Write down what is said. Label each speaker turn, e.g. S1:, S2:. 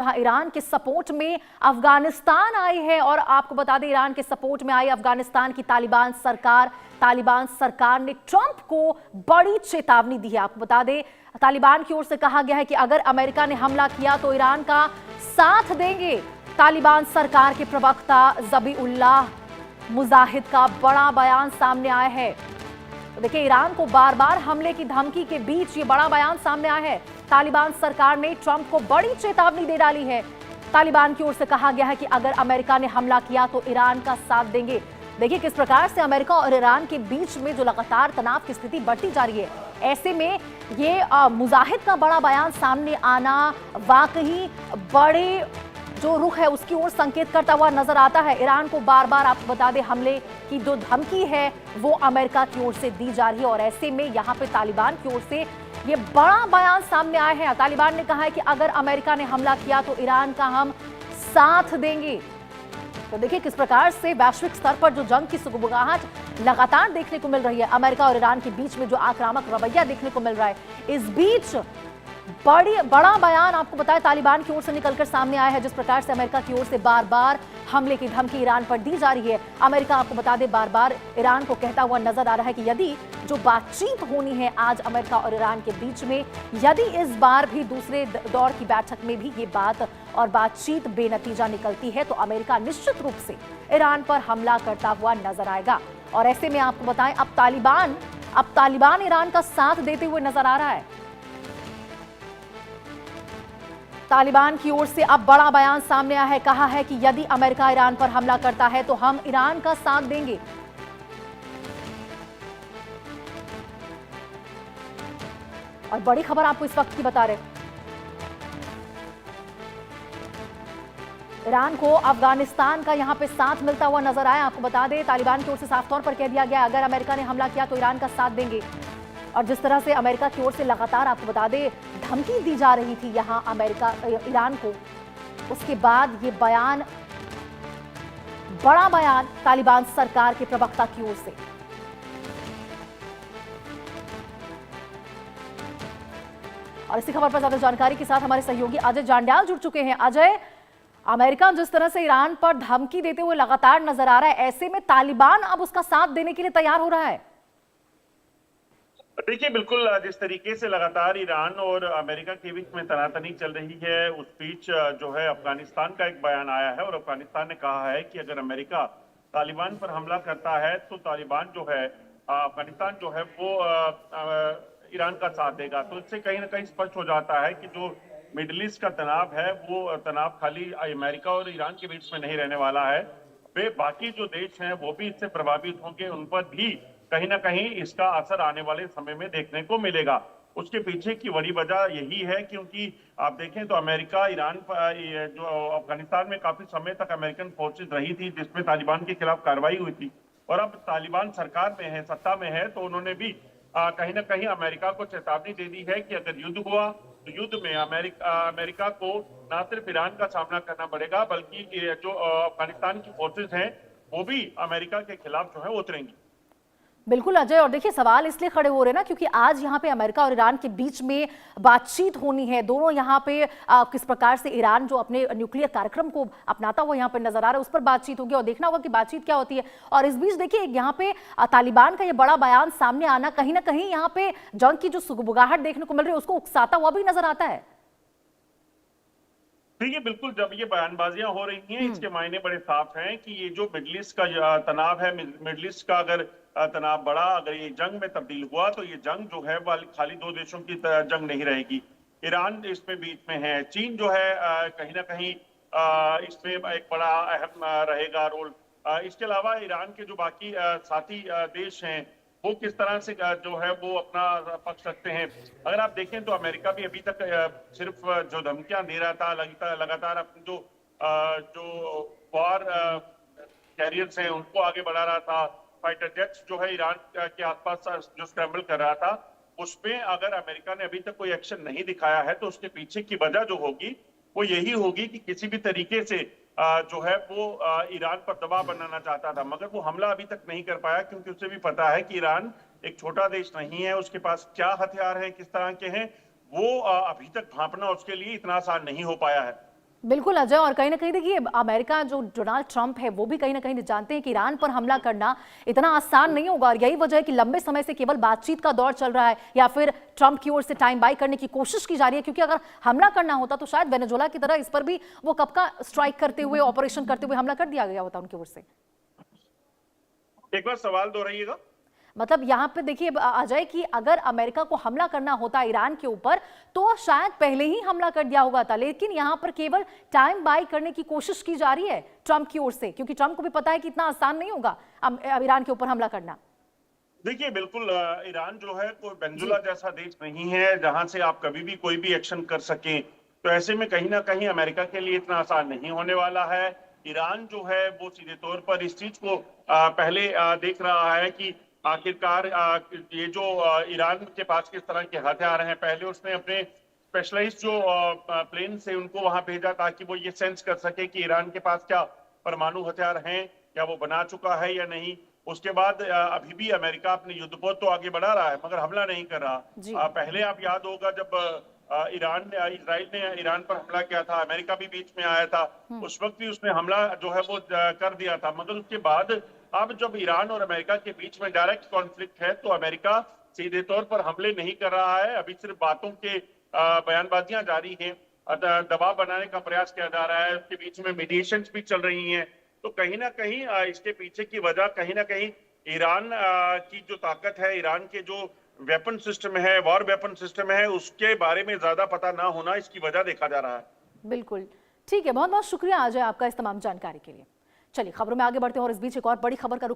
S1: Iran के support में अफगानिस्तान आई है और आपको बता दें ईरान के सपोर्ट में आई अफगानिस्तान की तालिबान सरकार ने ट्रंप को बड़ी चेतावनी दी है। आपको बता दें तालिबान की ओर से कहा गया है कि अगर अमेरिका ने हमला किया तो ईरान का साथ देंगे। तालिबान सरकार के प्रवक्ता ज़बीउल्लाह मुजाहिद का बड़ा बयान सामने आया है। तो देखिए ईरान को बार बार हमले की धमकी के बीच ये बड़ा बयान सामने आया है। तालिबान सरकार ने ट्रंप को बड़ी चेतावनी दे डाली है। तालिबान की ओर से कहा गया है कि अगर अमेरिका ने हमला किया तो ईरान का साथ देंगे। देखिए किस प्रकार से अमेरिका और ईरान के बीच में जो लगातार तनाव की स्थिति बढ़ती जा रही है, ऐसे में ये मुजाहिद का बड़ा बयान सामने आना वाकई बड़े जो रुख है उसकी ओर संकेत करता हुआ नजर आता है। ईरान को बार बार आपको बता दें हमले की जो धमकी है वो अमेरिका की ओर से दी जा रही है और ऐसे में यहाँ पे तालिबान की ओर से ये बड़ा बयान सामने आया है। तालिबान ने कहा है कि अगर अमेरिका ने हमला किया तो ईरान का हम साथ देंगे। तो देखिए किस प्रकार से वैश्विक स्तर पर जो जंग की सुगबुगाहट लगातार देखने को मिल रही है, अमेरिका और ईरान के बीच में जो आक्रामक रवैया देखने को मिल रहा है, इस बीच बड़ा बयान आपको बताया तालिबान की ओर से निकलकर सामने आया है। जिस प्रकार से अमेरिका की ओर से बार बार हमले की धमकी ईरान पर दी जा रही है, अमेरिका आपको बता दे बार बार ईरान को कहता हुआ नजर आ रहा है कि यदि जो बातचीत होनी है आज अमेरिका और ईरान के बीच में, यदि इस बार भी दूसरे दौर की बैठक में भी ये बातचीत बेनतीजा निकलती है तो अमेरिका निश्चित रूप से ईरान पर हमला करता हुआ नजर आएगा। और ऐसे में आपको बताएं अब तालिबान ईरान का साथ देते हुए नजर आ रहा है। तालिबान की ओर से अब बड़ा बयान सामने आया है, कहा है कि यदि अमेरिका ईरान पर हमला करता है तो हम ईरान का साथ देंगे। और बड़ी खबर आपको इस वक्त की बता रहे, ईरान को अफगानिस्तान का यहां पे साथ मिलता हुआ नजर आया। आपको बता दें तालिबान की ओर से साफ तौर पर कह दिया गया अगर अमेरिका ने हमला किया तो ईरान का साथ देंगे। और जिस तरह से अमेरिका की ओर से लगातार आपको बता दें धमकी दी जा रही थी यहां ईरान को, उसके बाद ये बड़ा बयान तालिबान सरकार के प्रवक्ता की ओर से। और इसी खबर पर ज्यादा जानकारी के साथ हमारे सहयोगी अजय जांड्याल जुड़ चुके हैं। अजय, अमेरिका जिस तरह से ईरान पर धमकी देते हुए लगातार नजर आ रहा है, ऐसे में तालिबान अब उसका साथ देने के लिए तैयार हो रहा है।
S2: देखिए बिल्कुल जिस तरीके से लगातार ईरान और अमेरिका के बीच में तनातनी चल रही है, उस बीच जो है अफगानिस्तान का एक बयान आया है और अफगानिस्तान ने कहा है कि अगर अमेरिका तालिबान पर हमला करता है तो तालिबान जो है अफगानिस्तान जो है वो ईरान का साथ देगा। तो इससे कहीं ना कहीं स्पष्ट हो जाता है कि जो मिडिल ईस्ट का तनाव है वो तनाव खाली अमेरिका और ईरान के बीच में नहीं रहने वाला है, वे बाकी जो देश हैं वो भी इससे प्रभावित होंगे, उन पर भी कहीं ना कहीं इसका असर आने वाले समय में देखने को मिलेगा। उसके पीछे की बड़ी वजह यही है क्योंकि आप देखें तो अमेरिका ईरान जो अफगानिस्तान में काफी समय तक अमेरिकन फोर्सेस रही थी जिसमें तालिबान के खिलाफ कार्रवाई हुई थी, और अब तालिबान सरकार में है, सत्ता में है, तो उन्होंने भी कहीं ना कहीं अमेरिका को चेतावनी दे दी है कि अगर युद्ध हुआ तो युद्ध में अमेरिका को न सिर्फ ईरान का सामना करना पड़ेगा बल्कि जो अफगानिस्तान की फोर्सेस हैं वो भी अमेरिका के खिलाफ जो है उतरेंगी।
S1: बिल्कुल अजय, और देखिए सवाल इसलिए खड़े हो रहे हैं ना क्योंकि आज यहाँ पे अमेरिका और ईरान के बीच में बातचीत होनी है। दोनों यहाँ पे किस प्रकार से ईरान जो अपने न्यूक्लियर कार्यक्रम को अपनाता हुआ यहाँ पे नजर आ रहा है, उस पर बातचीत होगी और देखना होगा कि बातचीत क्या होती है। और इस बीच देखिए यहाँ पे तालिबान का ये बड़ा बयान सामने आना कहीं ना कहीं यहाँ पे जंग की जो सुगबुगाहट देखने को मिल रही है उसको उकसाता हुआ भी नजर आता है।
S2: देखिए बिल्कुल जब ये बयानबाजियां हो रही हैं इसके मायने बड़े साफ हैं कि ये जो मिडल ईस्ट का तनाव है, मिडल ईस्ट का अगर तनाव बढ़ा, अगर ये जंग में तब्दील हुआ तो ये जंग जो है खाली दो देशों की जंग नहीं रहेगी। ईरान इसमें बीच में है, चीन जो है कहीं ना कहीं इसमें एक बड़ा अहम रहेगा रोल। इसके अलावा ईरान के जो बाकी साथी देश हैं वो किस तरह से जो है वो अपना पक्ष रखते हैं। अगर आप देखें तो अमेरिका भी अभी तक सिर्फ जो धमकियां दे रहा था, लगातार अपनी जो वॉर कैरियर्स हैं उनको आगे बढ़ा रहा था, फाइटर जेट्स जो है ईरान के आसपास जो स्क्रैम्बल कर रहा था, उसमें अगर अमेरिका ने अभी तक कोई एक्शन नहीं दिखाया है तो उसके पीछे की वजह जो होगी वो यही होगी कि किसी भी तरीके से जो है वो ईरान पर दबाव बनाना चाहता था, मगर वो हमला अभी तक नहीं कर पाया क्योंकि उसे भी पता है कि ईरान एक छोटा देश नहीं है, उसके पास क्या हथियार है, किस तरह के हैं, वो अभी तक भांपना उसके लिए इतना आसान नहीं हो पाया है।
S1: बिल्कुल अजय, और कहीं ना कहीं देखिए अमेरिका जो डोनाल्ड ट्रंप है वो भी कहीं ना कहीं जानते हैं कि ईरान पर हमला करना इतना आसान नहीं होगा, और यही वजह है कि लंबे समय से केवल बातचीत का दौर चल रहा है या फिर ट्रंप की ओर से टाइम बाय करने की कोशिश की जा रही है, क्योंकि अगर हमला करना होता तो शायद वेनेजुएला की तरह इस पर भी वो कब का स्ट्राइक करते हुए, ऑपरेशन करते हुए हमला कर दिया गया होता उनकी ओर से।
S2: एक बार सवाल दोहराइएगा।
S1: मतलब यहाँ पे देखिए अजय कि अगर अमेरिका को हमला करना होता ईरान के ऊपर तो शायद पहले ही हमला कर दिया होगा था, लेकिन यहाँ पर केवल टाइम बाय करने की कोशिश की जा रही है ट्रंप की ओर से, क्योंकि ट्रंप को भी पता है कि इतना आसान नहीं होगा ईरान के ऊपर हमला करना।
S2: देखिए बिल्कुल ईरान जो है कोई वेनेजुएला जैसा देश नहीं है जहां से आप कभी भी कोई भी एक्शन कर सकें, तो ऐसे में कहीं ना कहीं अमेरिका के लिए इतना आसान नहीं होने वाला है। ईरान जो है वो सीधे तौर पर इस चीज को पहले देख रहा है कि आखिरकार ये जो ईरान के पास किस तरह के हथियार हैं। पहले उसने अपने स्पेशलाइज्ड जो प्लेन से उनको वहां भेजा ताकि वो ये सेंस कर सके कि ईरान के पास क्या परमाणु हथियार हैं, क्या वो बना चुका है या नहीं। उसके बाद अभी भी अमेरिका अपने युद्धपोत तो आगे बढ़ा रहा है मगर हमला नहीं कर रहा। पहले आप याद होगा जब इजराइल ने ईरान पर हमला किया था, अमेरिका भी बीच में आया था, उस वक्त भी उसने हमला जो है वो कर दिया था। मगर उसके बाद अब जब ईरान और अमेरिका के बीच में डायरेक्ट कॉन्फ्लिक्ट है तो अमेरिका सीधे तौर पर हमले नहीं कर रहा है। अभी सिर्फ बातों के बयानबाजियां जारी हैं, दबाव बनाने का प्रयास किया जा रहा है, उसके बीच में मीडिएशंस भी चल रही हैं। तो कहीं ना कहीं इसके पीछे की वजह कहीं ना कहीं ईरान की जो ताकत है, ईरान के जो वेपन सिस्टम है, वॉर वेपन सिस्टम है, उसके बारे में ज्यादा पता ना होना इसकी वजह देखा जा रहा है।
S1: बिल्कुल ठीक है, बहुत बहुत शुक्रिया अजय आपका इस तमाम जानकारी के लिए। चलिए खबरों में आगे बढ़ते हैं और इस बीच एक और बड़ी खबर का रुख